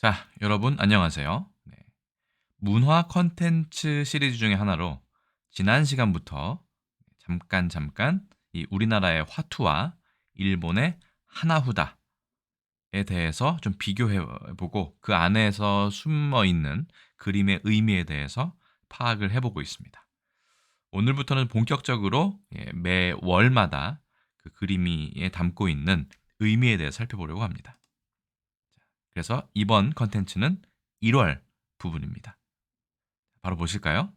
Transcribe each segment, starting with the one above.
자, 여러분 안녕하세요. 네, 문화 콘텐츠 시리즈 중에 하나로 지난 시간부터 잠깐 이 우리나라의 화투와 일본의 하나후다에 대해서 좀 비교해 보고 그 안에서 숨어 있는 그림의 의미에 대해서 파악을 해보고 있습니다. 오늘부터는 본격적으로 매 월마다 그 그림이 담고 있는 의미에 대해 살펴보려고 합니다. 그래서 이번 컨텐츠는 1월 부분입니다. 바로 보실까요?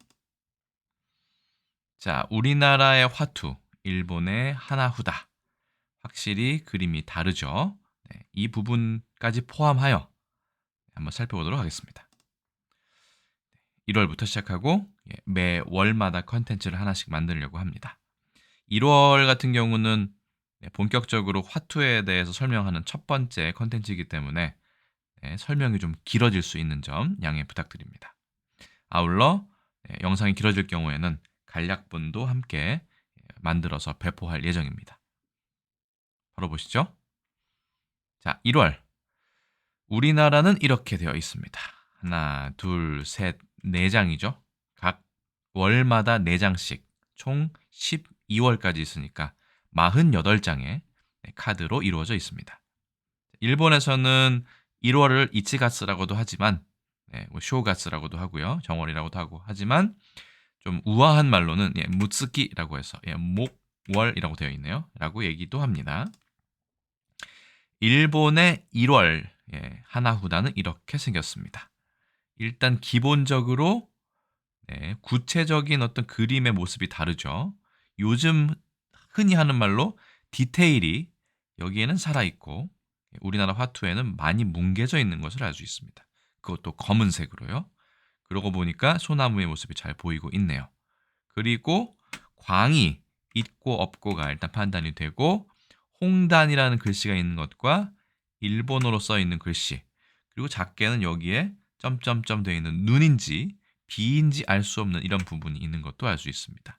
자, 우리나라의 화투, 일본의 하나후다. 확실히 그림이 다르죠. 네, 이 부분까지 포함하여 한번 살펴보도록 하겠습니다. 1월부터 시작하고 매 월마다 컨텐츠를 하나씩 만들려고 합니다. 1월 같은 경우는 본격적으로 화투에 대해서 설명하는 첫 번째 컨텐츠이기 때문에 설명이 좀 길어질 수 있는 점 양해 부탁드립니다. 아울러 영상이 길어질 경우에는 간략본도 함께 만들어서 배포할 예정입니다. 바로 보시죠. 자, 1월. 우리나라는 이렇게 되어 있습니다. 하나, 둘, 셋, 4장이죠. 각 월마다 4장씩 총 12월까지 있으니까 48장의 카드로 이루어져 있습니다. 일본에서는 1월을 이치가스라고도 하지만 뭐 쇼가스라고도 하고요. 정월이라고도 하고 하지만 좀 우아한 말로는 무츠키라고 해서 목월이라고 되어 있네요. 라고 얘기도 합니다. 일본의 1월 하나후다는 이렇게 생겼습니다. 일단 기본적으로 구체적인 어떤 그림의 모습이 다르죠. 요즘 흔히 하는 말로 디테일이 여기에는 살아있고 우리나라 화투에는 많이 뭉개져 있는 것을 알 수 있습니다. 그것도 검은색으로요. 그러고 보니까 소나무의 모습이 잘 보이고 있네요. 그리고 광이 있고 없고가 일단 판단이 되고 홍단이라는 글씨가 있는 것과 일본어로 써 있는 글씨 그리고 작게는 여기에 점점점 되어 있는 눈인지 비인지 알 수 없는 이런 부분이 있는 것도 알 수 있습니다.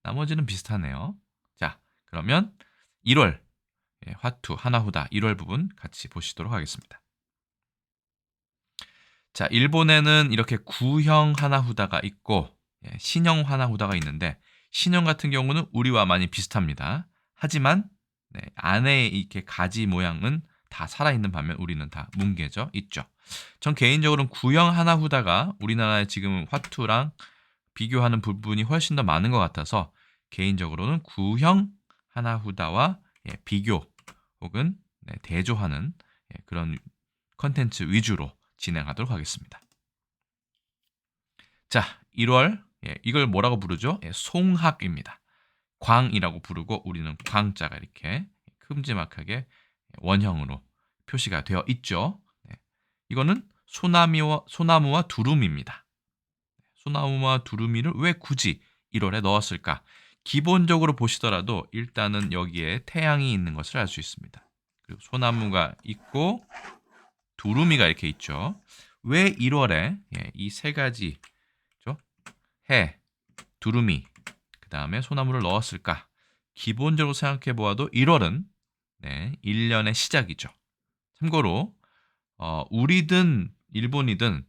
나머지는 비슷하네요. 자, 그러면 1월 화투 하나후다 1월 부분 같이 보시도록 하겠습니다. 자, 일본에는 이렇게 구형 하나후다가 있고 신형 하나후다가 있는데 신형 같은 경우는 우리와 많이 비슷합니다. 하지만 안에 이렇게 가지 모양은 다 살아있는 반면 우리는 다 뭉개져 있죠. 전 개인적으로는 구형 하나후다가 우리나라의 지금 화투랑 비교하는 부분이 훨씬 더 많은 것 같아서 개인적으로는 구형 하나후다와 비교 혹은 대조하는 그런 컨텐츠 위주로 진행하도록 하겠습니다. 자, 1월 이걸 뭐라고 부르죠? 송학입니다. 광이라고 부르고 우리는 광자가 이렇게 큼지막하게 원형으로 표시가 되어 있죠. 이거는 소나무와 두루미입니다. 소나무와 두루미를 왜 굳이 1월에 넣었을까? 기본적으로 보시더라도 일단은 여기에 태양이 있는 것을 알 수 있습니다. 그리고 소나무가 있고 두루미가 이렇게 있죠. 왜 1월에 이 세 가지 해, 두루미, 그 다음에 소나무를 넣었을까? 기본적으로 생각해 보아도 1월은 1년의 시작이죠. 참고로 우리든 일본이든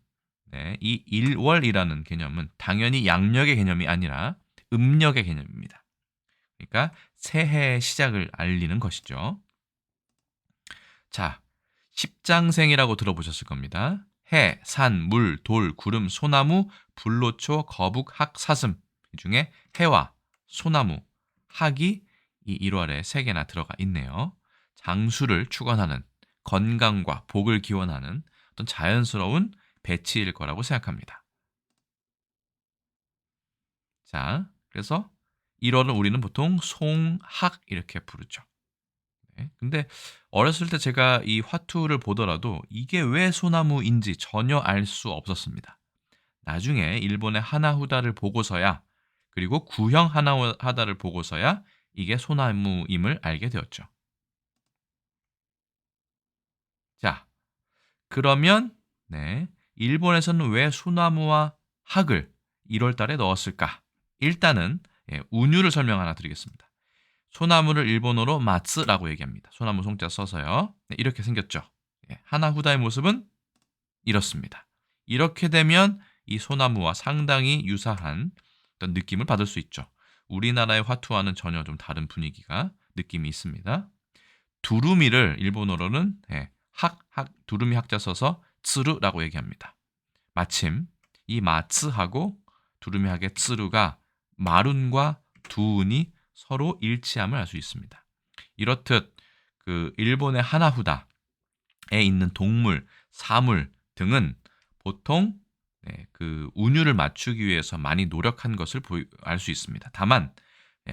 이 1월이라는 개념은 당연히 양력의 개념이 아니라 음력의 개념입니다. 그러니까 새해의 시작을 알리는 것이죠. 자, 십장생이라고 들어보셨을 겁니다. 해, 산, 물, 돌, 구름, 소나무, 불로초, 거북, 학, 사슴 이 중에 해와 소나무, 학이 이 1월에 3개나 들어가 있네요. 장수를 축원하는 건강과 복을 기원하는 어떤 자연스러운 배치일 거라고 생각합니다. 자, 그래서 1월은 우리는 보통 송학 이렇게 부르죠. 근데 어렸을 때 제가 이 화투를 보더라도 이게 왜 소나무인지 전혀 알 수 없었습니다. 나중에 일본의 하나후다를 보고서야 그리고 구형 하나후다를 보고서야 이게 소나무임을 알게 되었죠. 자, 그러면 일본에서는 왜 소나무와 학을 1월 달에 넣었을까? 일단은 운율을 설명 하나 드리겠습니다. 소나무를 일본어로 마츠라고 얘기합니다. 소나무 송자 써서요. 이렇게 생겼죠. 하나후다의 모습은 이렇습니다. 이렇게 되면 이 소나무와 상당히 유사한 어떤 느낌을 받을 수 있죠. 우리나라의 화투와는 전혀 좀 다른 분위기가 느낌이 있습니다. 두루미를 일본어로는 두루미 학자 써서 츠루라고 얘기합니다. 마침 이 마츠하고 두루미 학의 츠루가 마룬과 두운이 서로 일치함을 알 수 있습니다. 이렇듯 그 일본의 하나후다에 있는 동물, 사물 등은 보통 그 운율을 맞추기 위해서 많이 노력한 것을 알 수 있습니다. 다만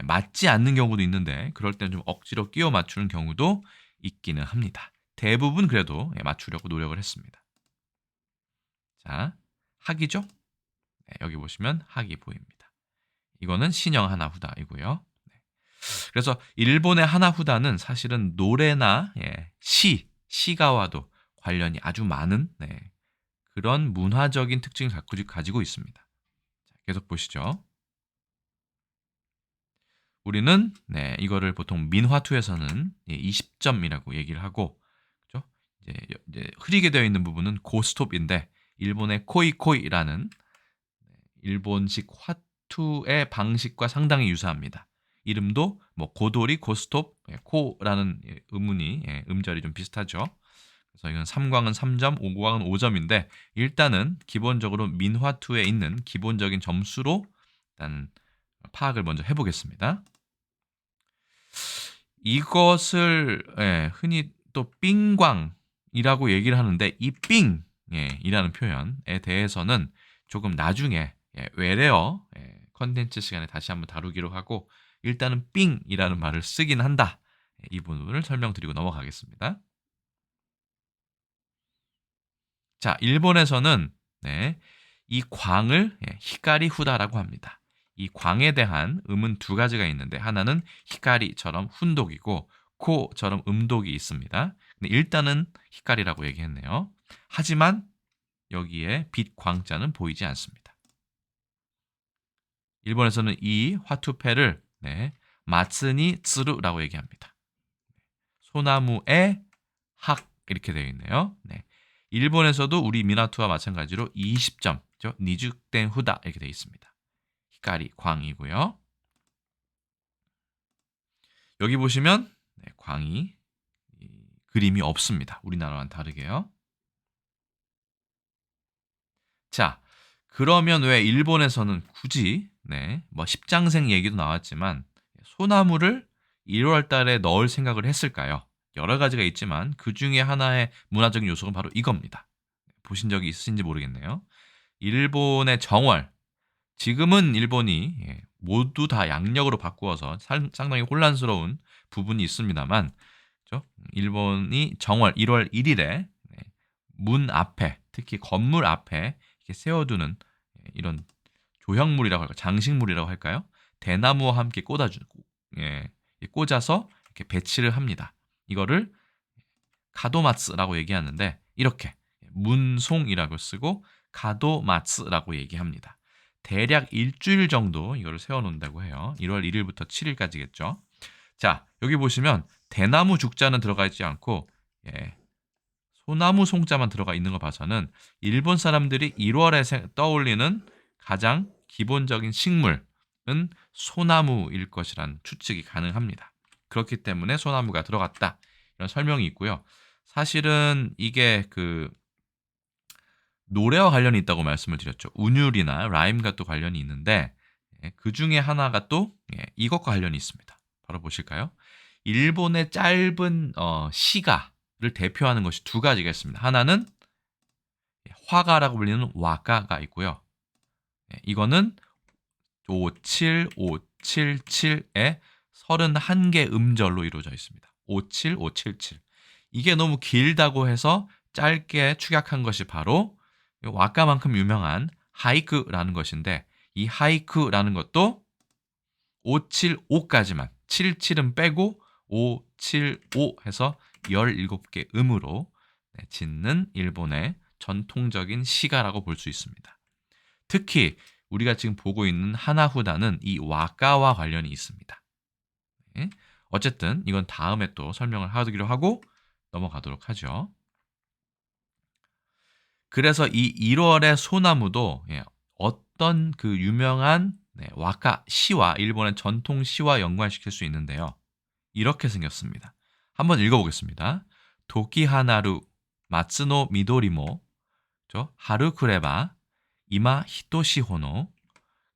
맞지 않는 경우도 있는데 그럴 때는 좀 억지로 끼워 맞추는 경우도 있기는 합니다. 대부분 그래도 맞추려고 노력을 했습니다. 자, 학이죠? 여기 보시면 학이 보입니다. 이거는 신형 하나후다이고요. 그래서 일본의 하나후다는 사실은 노래나 시가와도 관련이 아주 많은 그런 문화적인 특징을 가지고 있습니다. 자, 계속 보시죠. 우리는 이거를 보통 민화투에서는 20점이라고 얘기를 하고, 그렇죠? 이제 흐리게 되어 있는 부분은 고스톱인데 일본의 코이코이라는 일본식 화투의 방식과 상당히 유사합니다. 이름도 뭐 고도리, 고스톱, 코라는 음문이 음절이 좀 비슷하죠. 그래서 이건 3광은 3점, 5광은 5점인데 일단은 기본적으로 민화투에 있는 기본적인 점수로 일단 파악을 먼저 해보겠습니다. 이것을 흔히 또 삥광이라고 얘기를 하는데 이 삥이라는 표현에 대해서는 조금 나중에 외래어 컨텐츠 시간에 다시 한번 다루기로 하고 일단은 삥이라는 말을 쓰긴 한다. 이 부분을 설명드리고 넘어가겠습니다. 자, 일본에서는 이 광을 히카리 후다라고 합니다. 이 광에 대한 음은 두 가지가 있는데 하나는 히카리처럼 훈독이고 코처럼 음독이 있습니다. 근데 일단은 히카리라고 얘기했네요. 하지만 여기에 빛 광자는 보이지 않습니다. 일본에서는 이 화투패를 마츠니 츠루라고 얘기합니다. 소나무의 학 이렇게 되어 있네요. 일본에서도 우리 미나투와 마찬가지로 20점, 니죽된 후다 이렇게 되어 있습니다. 히카리 광이고요. 여기 보시면 광이 그림이 없습니다. 우리나라와는 다르게요. 자, 그러면 왜 일본에서는 굳이 뭐 십장생 얘기도 나왔지만 소나무를 1월 달에 넣을 생각을 했을까요? 여러 가지가 있지만 그 중에 하나의 문화적인 요소가 바로 이겁니다. 보신 적이 있으신지 모르겠네요. 일본의 정월, 지금은 일본이 모두 다 양력으로 바꾸어서 상당히 혼란스러운 부분이 있습니다만, 그렇죠? 일본이 정월 1월 1일에 문 앞에, 특히 건물 앞에 이렇게 세워두는 이런 조형물이라고 할까요? 장식물이라고 할까요? 대나무와 함께 꽂아서 이렇게 배치를 합니다. 이거를 가도마츠라고 얘기하는데 이렇게 문송이라고 쓰고 가도마츠라고 얘기합니다. 대략 일주일 정도 이거를 세워놓는다고 해요. 1월 1일부터 7일까지겠죠. 자, 여기 보시면 대나무 죽자는 들어가 있지 않고 소나무 송자만 들어가 있는 거 봐서는 일본 사람들이 1월에 떠올리는 가장 기본적인 식물은 소나무일 것이란 추측이 가능합니다. 그렇기 때문에 소나무가 들어갔다. 이런 설명이 있고요. 사실은 이게 그 노래와 관련이 있다고 말씀을 드렸죠. 운율이나 라임과 또 관련이 있는데 그 중에 하나가 또 이것과 관련이 있습니다. 바로 보실까요? 일본의 짧은 시가를 대표하는 것이 두 가지가 있습니다. 하나는 화가라고 불리는 와가가 있고요. 이거는 57577의 31개 음절로 이루어져 있습니다. 57577. 이게 너무 길다고 해서 짧게 축약한 것이 바로 와카만큼 유명한 하이쿠라는 것인데 이 하이쿠라는 것도 575까지만 77은 빼고 575 해서 17개 음으로 짓는 일본의 전통적인 시가라고 볼 수 있습니다. 특히 우리가 지금 보고 있는 하나후다는 이 와카와 관련이 있습니다. 어쨌든 이건 다음에 또 설명을 하기로 하고 넘어가도록 하죠. 그래서 이 1월의 소나무도 어떤 그 유명한 와카 시와 일본의 전통 시와 연관시킬 수 있는데요. 이렇게 생겼습니다. 한번 읽어보겠습니다. 도키하나루 마츠노 미도리모 저 하루크레바 이마 히토시호노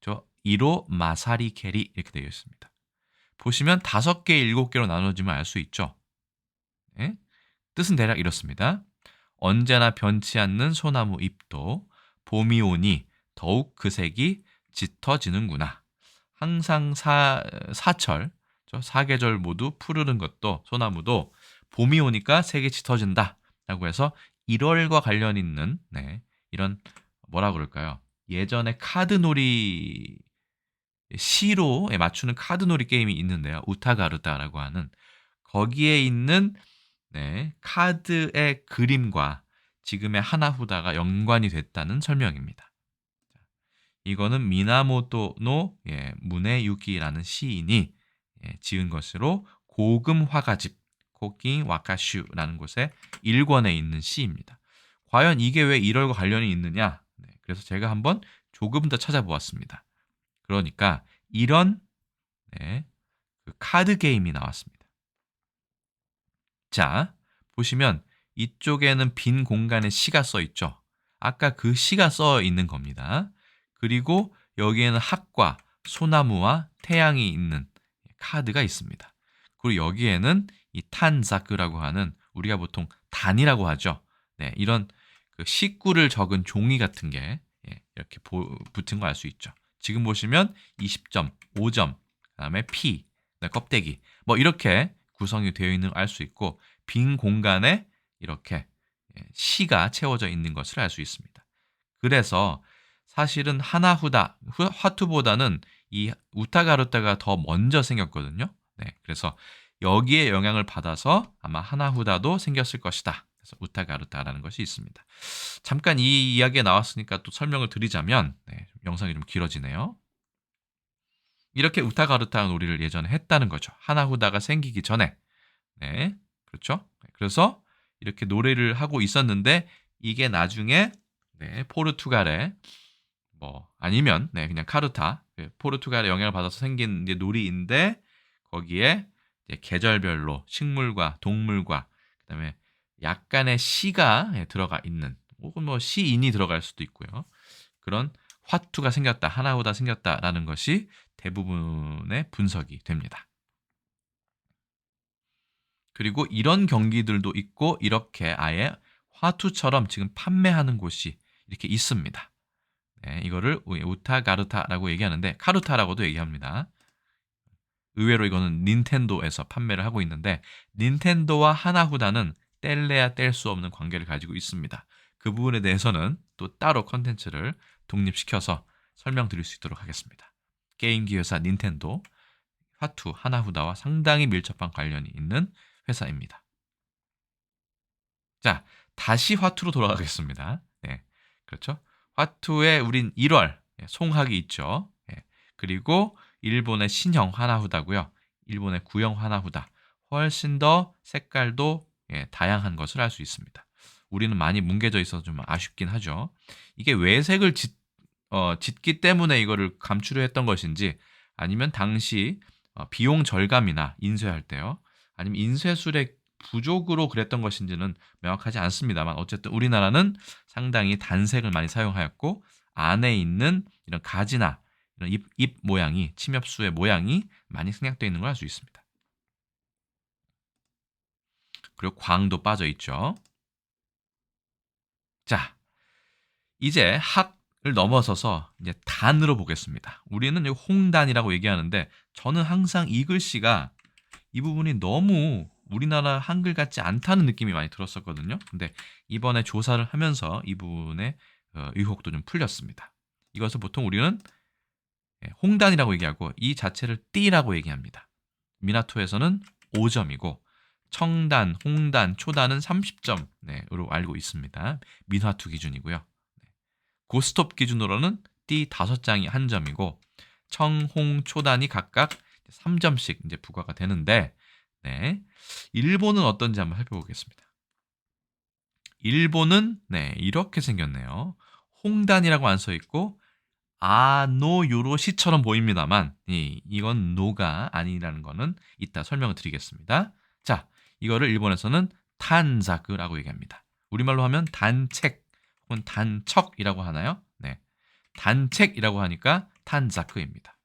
저 이로 마사리 케리 이렇게 되어 있습니다. 보시면 5개, 7개로 나눠지면 알 수 있죠. 네? 뜻은 대략 이렇습니다. 언제나 변치 않는 소나무 잎도 봄이 오니 더욱 그 색이 짙어지는구나. 항상 사철, 사계절 모두 푸르른 것도 소나무도 봄이 오니까 색이 짙어진다. 라고 해서 1월과 관련 있는 이런 뭐라 그럴까요? 예전에 카드놀이 시로 맞추는 카드놀이 게임이 있는데요. 우타가루타라고 하는 거기에 있는 카드의 그림과 지금의 하나후다가 연관이 됐다는 설명입니다. 이거는 미나모토노 무네유기라는 시인이 지은 것으로 고금 화가집 코킹 와카슈라는 곳에 1권에 있는 시입니다. 과연 이게 왜 1월과 관련이 있느냐? 그래서 제가 한번 조금 더 찾아보았습니다. 그러니까 이런 그 카드 게임이 나왔습니다. 자, 보시면 이쪽에는 빈 공간에 시가 써 있죠. 아까 그 시가 써 있는 겁니다. 그리고 여기에는 학과, 소나무와 태양이 있는 카드가 있습니다. 그리고 여기에는 이 탄자크라고 하는 우리가 보통 단이라고 하죠. 이런 그 식구를 적은 종이 같은 게 이렇게 붙은 거 알 수 있죠. 지금 보시면 20점, 5점, 그다음에 P, 껍데기 뭐 이렇게 구성이 되어 있는 걸 알 수 있고 빈 공간에 이렇게 시가 채워져 있는 것을 알 수 있습니다. 그래서 사실은 하나후다 화투보다는 이 우타가루타가 더 먼저 생겼거든요. 그래서 여기에 영향을 받아서 아마 하나후다도 생겼을 것이다. 그래서 우타가루타라는 것이 있습니다. 잠깐 이 이야기가 나왔으니까 또 설명을 드리자면 영상이 좀 길어지네요. 이렇게 우타가루타 놀이를 예전에 했다는 거죠. 하나후다가 생기기 전에. 그렇죠? 그래서 이렇게 노래를 하고 있었는데 이게 나중에 포르투갈에 뭐 아니면 그냥 카루타 포르투갈의 영향을 받아서 생긴 이제 놀이인데 거기에 이제 계절별로 식물과 동물과 그다음에 약간의 시가 들어가 있는 혹은 뭐 시인이 들어갈 수도 있고요. 그런 화투가 생겼다, 하나후다 생겼다라는 것이 대부분의 분석이 됩니다. 그리고 이런 경기들도 있고 이렇게 아예 화투처럼 지금 판매하는 곳이 이렇게 있습니다. 이거를 우타가루타라고 얘기하는데 카루타라고도 얘기합니다. 의외로 이거는 닌텐도에서 판매를 하고 있는데 닌텐도와 하나후다는 뗄래야 뗄 수 없는 관계를 가지고 있습니다. 그 부분에 대해서는 또 따로 컨텐츠를 독립시켜서 설명드릴 수 있도록 하겠습니다. 게임기 회사 닌텐도, 화투 하나후다와 상당히 밀접한 관련이 있는 회사입니다. 자, 다시 화투로 돌아가겠습니다. 그렇죠? 화투에 우린 1월 송학이 있죠. 그리고 일본의 신형 하나후다고요. 일본의 구형 하나후다. 훨씬 더 색깔도 다양한 것을 알 수 있습니다. 우리는 많이 뭉개져 있어서 좀 아쉽긴 하죠. 이게 외색을 짓기 때문에 이거를 감추려 했던 것인지 아니면 당시 비용 절감이나 인쇄할 때요. 아니면 인쇄술의 부족으로 그랬던 것인지는 명확하지 않습니다만 어쨌든 우리나라는 상당히 단색을 많이 사용하였고 안에 있는 이런 가지나 이런 잎 모양이 침엽수의 모양이 많이 생략되어 있는 걸 알 수 있습니다. 그리고 광도 빠져 있죠. 자, 이제 학을 넘어서서 이제 단으로 보겠습니다. 우리는 홍단이라고 얘기하는데 저는 항상 이 글씨가 이 부분이 너무 우리나라 한글 같지 않다는 느낌이 많이 들었었거든요. 근데 이번에 조사를 하면서 이 부분의 의혹도 좀 풀렸습니다. 이것을 보통 우리는 홍단이라고 얘기하고 이 자체를 띠라고 얘기합니다. 미나토에서는 5점이고 청단, 홍단, 초단은 30점으로 알고 있습니다. 민화투 기준이고요. 고스톱 기준으로는 띠 5장이 1점이고 청, 홍, 초단이 각각 3점씩 이제 부과가 되는데 일본은 어떤지 한번 살펴보겠습니다. 일본은 이렇게 생겼네요. 홍단이라고 안 써 있고 요로시처럼 보입니다만 이건 노가 아니라는 거는 이따 설명을 드리겠습니다. 자, 이거를 일본에서는 탄자크라고 얘기합니다. 우리말로 하면 단책 혹은 단척이라고 하나요? 네. 단책이라고 하니까 탄자크입니다.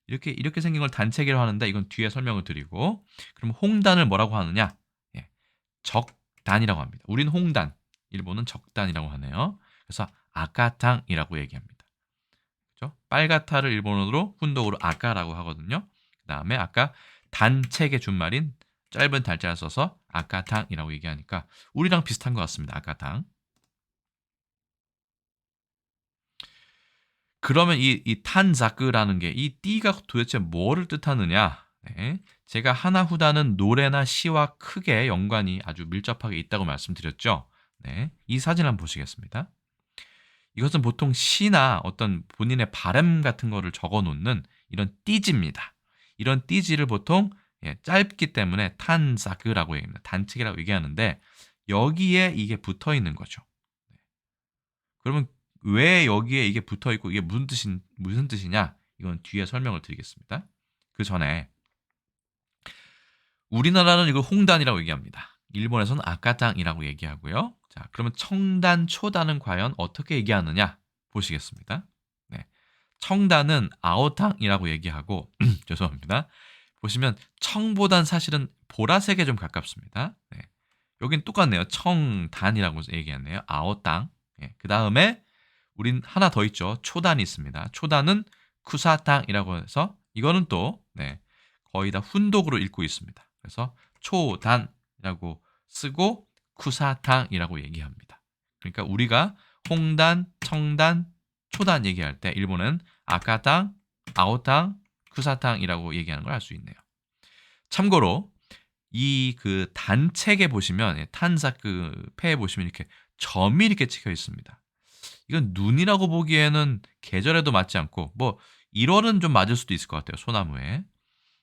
이렇게 생긴 걸 단책이라고 하는데 이건 뒤에 설명을 드리고, 그럼 홍단을 뭐라고 하느냐? 예, 적단이라고 합니다. 우린 홍단, 일본은 적단이라고 하네요. 그래서 아카탕이라고 얘기합니다. 그렇죠? 빨가타를 일본어로 훈독으로 아까라고 하거든요. 그다음에 아까 단책의 준말인 짧은 달자를 써서 아까탕이라고 얘기하니까 우리랑 비슷한 것 같습니다. 아까탕. 그러면 이 탄자크라는 게 이 띠가 도대체 뭐를 뜻하느냐? 네. 제가 하나후다는 노래나 시와 크게 연관이 아주 밀접하게 있다고 말씀드렸죠. 네. 이 사진 한번 보시겠습니다. 이것은 보통 시나 어떤 본인의 바람 같은 거를 적어 놓는 이런 띠지입니다. 이런 띠지를 보통 짧기 때문에 탄자크라고 얘기합니다. 단책이라고 얘기하는데 여기에 이게 붙어 있는 거죠. 그러면 왜 여기에 이게 붙어 있고 이게 무슨 뜻이냐? 이건 뒤에 설명을 드리겠습니다. 그 전에 우리나라는 이걸 홍단이라고 얘기합니다. 일본에서는 아까탕이라고 얘기하고요. 자, 그러면 청단, 초단은 과연 어떻게 얘기하느냐 보시겠습니다. 네. 청단은 아오탕이라고 얘기하고 죄송합니다. 보시면 청보단 사실은 보라색에 좀 가깝습니다. 네. 여긴 똑같네요. 청단이라고 얘기했네요. 아오땅. 예. 그 다음에 우린 하나 더 있죠. 초단이 있습니다. 초단은 쿠사탕이라고 해서 이거는 또 거의 다 훈독으로 읽고 있습니다. 그래서 초단이라고 쓰고 쿠사탕이라고 얘기합니다. 그러니까 우리가 홍단, 청단, 초단 얘기할 때 일본은 아까탕, 아오탕, 쿠사탕이라고 얘기하는 걸 알 수 있네요. 참고로 이 그 단책에 보시면 탄자크 패에 보시면 이렇게 점이 이렇게 찍혀 있습니다. 이건 눈이라고 보기에는 계절에도 맞지 않고 뭐 1월은 좀 맞을 수도 있을 것 같아요. 소나무에.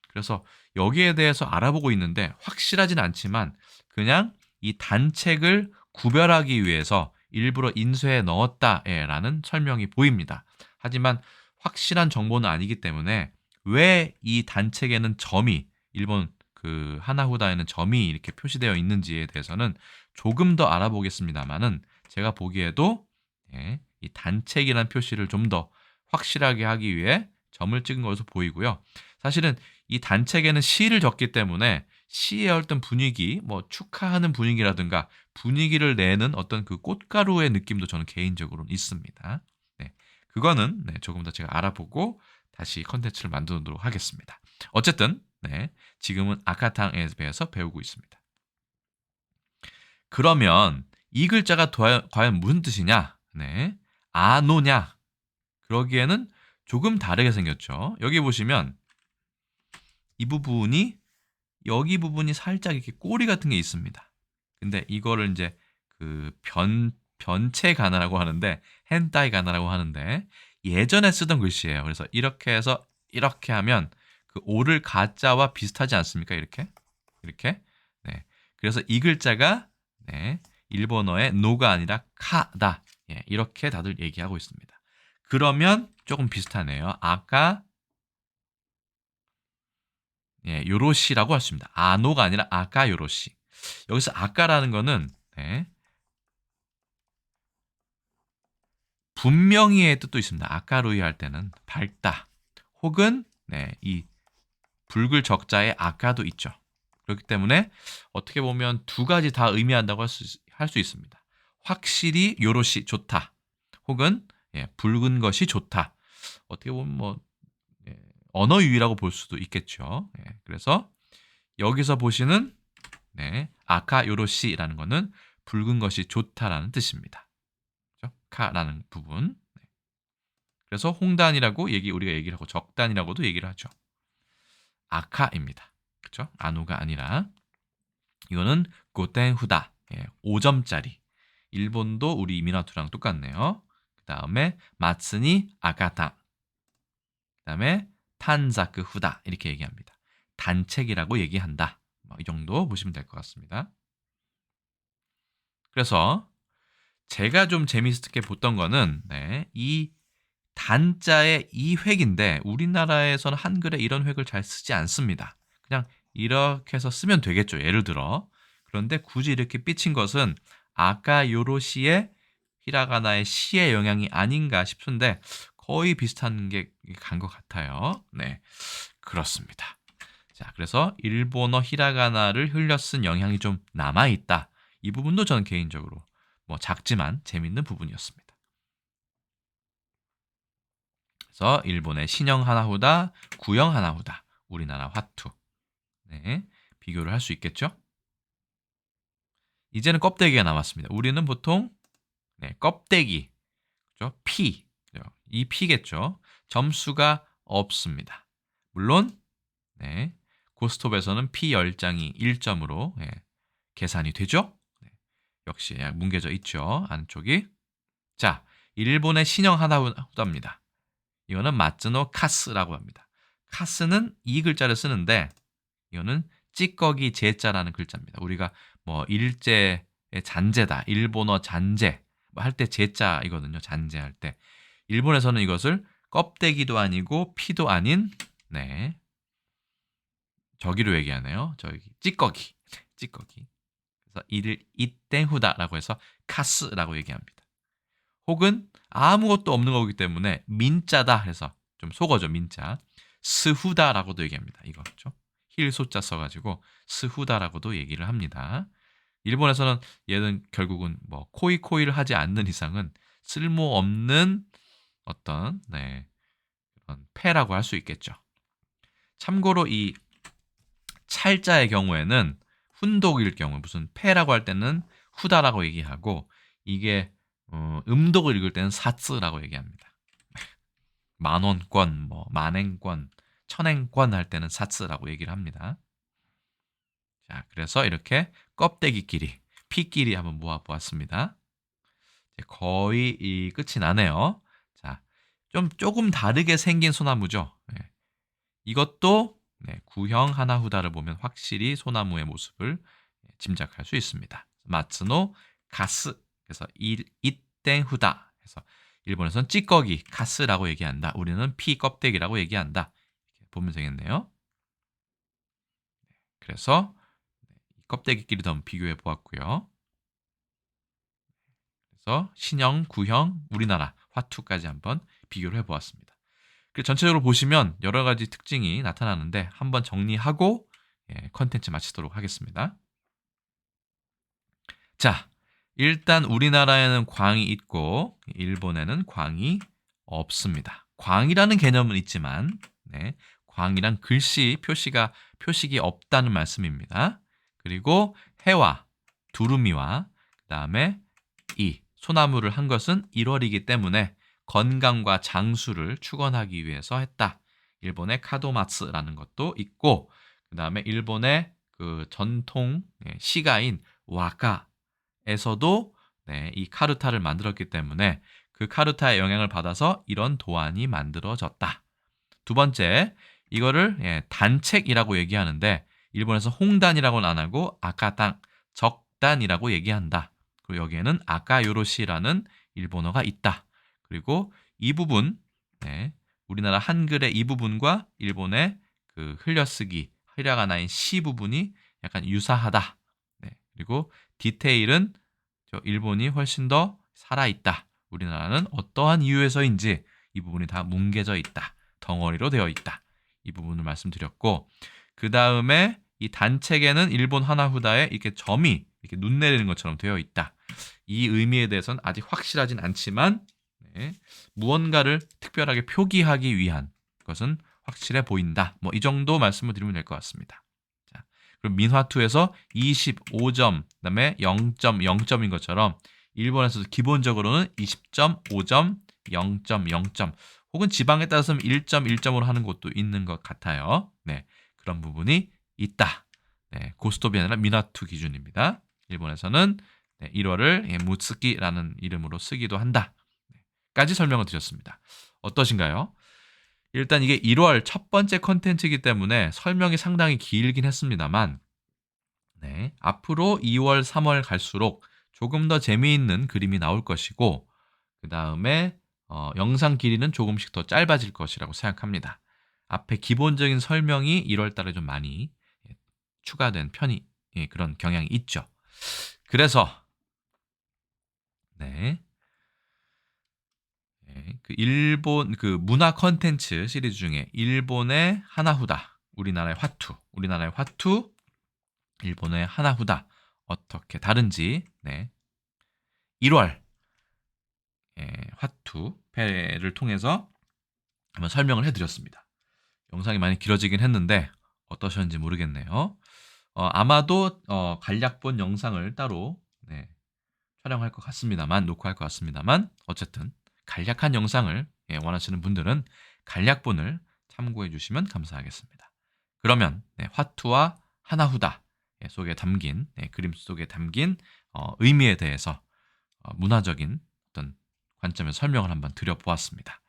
그래서 여기에 대해서 알아보고 있는데 확실하진 않지만 그냥 이 단책을 구별하기 위해서 일부러 인쇄해 넣었다라는 설명이 보입니다. 하지만 확실한 정보는 아니기 때문에 왜 이 단책에는 점이 일본 그 하나후다에는 점이 이렇게 표시되어 있는지에 대해서는 조금 더 알아보겠습니다만은 제가 보기에도 이 단책이라는 표시를 좀 더 확실하게 하기 위해 점을 찍은 것으로 보이고요. 사실은 이 단책에는 시를 적기 때문에 시의 어떤 분위기, 뭐 축하하는 분위기라든가 분위기를 내는 어떤 그 꽃가루의 느낌도 저는 개인적으로는 있습니다. 네, 그거는 조금 더 제가 알아보고 다시 컨텐츠를 만들도록 하겠습니다. 어쨌든 지금은 아카탕에 대해서 배우고 있습니다. 그러면 이 글자가 과연 무슨 뜻이냐? 아노냐? 그러기에는 조금 다르게 생겼죠. 여기 보시면 이 부분이 여기 부분이 살짝 이렇게 꼬리 같은 게 있습니다. 근데 이거를 이제 그 변체 가나라고 하는데 헨타이 가나라고 하는데 예전에 쓰던 글씨예요. 그래서 이렇게 해서 이렇게 하면 그 오를 가자와 비슷하지 않습니까? 이렇게. 네. 그래서 이 글자가 일본어의 노가 아니라 카다. 이렇게 다들 얘기하고 있습니다. 그러면 조금 비슷하네요. 아까 요로시라고 할 수 있습니다. 아노가 아니라 아까 요로시. 여기서 아까라는 거는 분명히의 뜻도 있습니다. 아까루이 할 때는 밝다. 혹은 이 붉을 적자에 아까도 있죠. 그렇기 때문에 어떻게 보면 두 가지 다 의미한다고 할 수 있습니다. 확실히 요로시 좋다. 혹은 붉은 것이 좋다. 어떻게 보면 뭐 언어 유희라고 볼 수도 있겠죠. 그래서 여기서 보시는 아카 요로시라는 거는 붉은 것이 좋다라는 뜻입니다. 그렇죠? 카라는 부분. 그래서 홍단이라고 우리가 얘기를 하고 적단이라고도 얘기를 하죠. 아카입니다. 그렇죠? 아누가 아니라 이거는 고텐후다. 5점짜리. 일본도 우리 이미나투랑 똑같네요. 그 다음에 마츠니 아카타. 그 다음에 탄자크 후다. 이렇게 얘기합니다. 단책이라고 얘기한다. 이 정도 보시면 될 것 같습니다. 그래서 제가 좀 재미있게 봤던 거는 이 단자의 이 획인데 우리나라에서는 한글에 이런 획을 잘 쓰지 않습니다. 그냥 이렇게 해서 쓰면 되겠죠. 예를 들어. 그런데 굳이 이렇게 삐친 것은 아까 요로시의 히라가나의 시의 영향이 아닌가 싶은데 거의 비슷한 게 간 것 같아요. 네, 그렇습니다. 자, 그래서 일본어 히라가나를 흘려 쓴 영향이 좀 남아 있다. 이 부분도 저는 개인적으로 뭐 작지만 재밌는 부분이었습니다. 그래서 일본의 신형 하나후다, 구형 하나후다, 우리나라 화투. 네, 비교를 할 수 있겠죠? 이제는 껍데기가 남았습니다. 우리는 보통 껍데기, 그죠? 피, 그죠? 이 피겠죠. 점수가 없습니다. 물론 고스톱에서는 피 10장이 1점으로 계산이 되죠. 역시 뭉개져 있죠. 안쪽이. 자, 일본의 신형 하나후다입니다. 이거는 마츠노 카스라고 합니다. 카스는 이 글자를 쓰는데 이거는 찌꺼기 제자라는 글자입니다. 우리가 뭐 일제의 잔재다, 일본어 잔재 할 때 제자이거든요. 잔재할 때. 일본에서는 이것을 껍데기도 아니고 피도 아닌 저기로 얘기하네요. 저기 찌꺼기, 찌꺼기. 그래서 이를 이땡후다라고 해서 카스라고 얘기합니다. 혹은 아무것도 없는 거기 때문에 민자다 해서 좀 속어죠. 민자. 스후다라고도 얘기합니다. 이거 그렇죠? 힐소자 써가지고 스후다라고도 얘기를 합니다. 일본에서는 얘는 결국은 뭐 코이코이를 하지 않는 이상은 쓸모없는 어떤 그런 패라고 할 수 있겠죠. 참고로 이 찰자의 경우에는 훈독일 경우 무슨 패라고 할 때는 후다라고 얘기하고 이게 음독을 읽을 때는 사츠라고 얘기합니다. 만원권, 뭐 만행권, 천행권 할 때는 사츠라고 얘기를 합니다. 자, 그래서 이렇게 껍데기끼리, 피끼리 한번 모아보았습니다. 거의 이 끝이 나네요. 자, 조금 다르게 생긴 소나무죠. 이것도 구형 하나후다를 보면 확실히 소나무의 모습을 짐작할 수 있습니다. 마츠노 가스, 그래서 이땡후다 해서 일본에서는 찌꺼기, 가스라고 얘기한다. 우리는 피 껍데기라고 얘기한다. 이렇게 보면 되겠네요. 그래서 껍데기끼리 좀 비교해 보았고요. 그래서 신형, 구형, 우리나라 화투까지 한번 비교를 해 보았습니다. 전체적으로 보시면 여러 가지 특징이 나타나는데 한번 정리하고 컨텐츠 마치도록 하겠습니다. 자, 일단 우리나라에는 광이 있고 일본에는 광이 없습니다. 광이라는 개념은 있지만 광이란 글씨 표식이 없다는 말씀입니다. 그리고 해와 두루미와 그다음에 이 소나무를 한 것은 1월이기 때문에 건강과 장수를 축원하기 위해서 했다. 일본의 카도마츠라는 것도 있고 그다음에 일본의 그 전통 시가인 와카에서도 이 카르타를 만들었기 때문에 그 카르타의 영향을 받아서 이런 도안이 만들어졌다. 두 번째, 이거를 단책이라고 얘기하는데 일본에서 홍단이라고는 안 하고 아카당, 적단이라고 얘기한다. 그리고 여기에는 아카요로시라는 일본어가 있다. 그리고 이 부분, 우리나라 한글의 이 부분과 일본의 그 흘려쓰기, 히라가나인 시 부분이 약간 유사하다. 그리고 디테일은 일본이 훨씬 더 살아있다. 우리나라는 어떠한 이유에서인지 이 부분이 다 뭉개져 있다. 덩어리로 되어 있다. 이 부분을 말씀드렸고 그 다음에 이 단책에는 일본 하나후다에 이렇게 점이 이렇게 눈 내리는 것처럼 되어 있다. 이 의미에 대해서는 아직 확실하진 않지만 무언가를 특별하게 표기하기 위한 것은 확실해 보인다. 뭐 이 정도 말씀을 드리면 될 것 같습니다. 자, 그럼 민화투에서 25점, 그다음에 0점, 0점인 것처럼 일본에서도 기본적으로는 20점, 5점, 0점, 0점, 혹은 지방에 따라서는 1점, 1점으로 하는 곳도 있는 것 같아요. 그런 부분이 있다. 고스톱이 아니라 미나투 기준입니다. 일본에서는 1월을 무츠키라는 이름으로 쓰기도 한다. 까지 설명을 드렸습니다. 어떠신가요? 일단 이게 1월 첫 번째 컨텐츠이기 때문에 설명이 상당히 길긴 했습니다만 앞으로 2월, 3월 갈수록 조금 더 재미있는 그림이 나올 것이고 그다음에 영상 길이는 조금씩 더 짧아질 것이라고 생각합니다. 앞에 기본적인 설명이 1월 달에 좀 많이 추가된 편이 그런 경향이 있죠. 그래서 네. 그 일본 그 문화 콘텐츠 시리즈 중에 일본의 하나후다, 우리나라의 화투, 일본의 하나후다 어떻게 다른지 1월 화투패를 통해서 한번 설명을 해드렸습니다. 영상이 많이 길어지긴 했는데 어떠셨는지 모르겠네요. 아마도 간략본 영상을 따로 촬영할 것 같습니다만, 녹화할 것 같습니다만, 어쨌든 간략한 영상을 원하시는 분들은 간략본을 참고해 주시면 감사하겠습니다. 그러면 화투와 하나후다 속에 담긴 그림 속에 담긴 의미에 대해서 문화적인 어떤 관점에서 설명을 한번 드려보았습니다.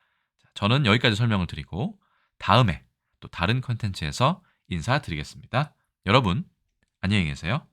저는 여기까지 설명을 드리고 다음에 또 다른 컨텐츠에서 인사드리겠습니다. 여러분 안녕히 계세요.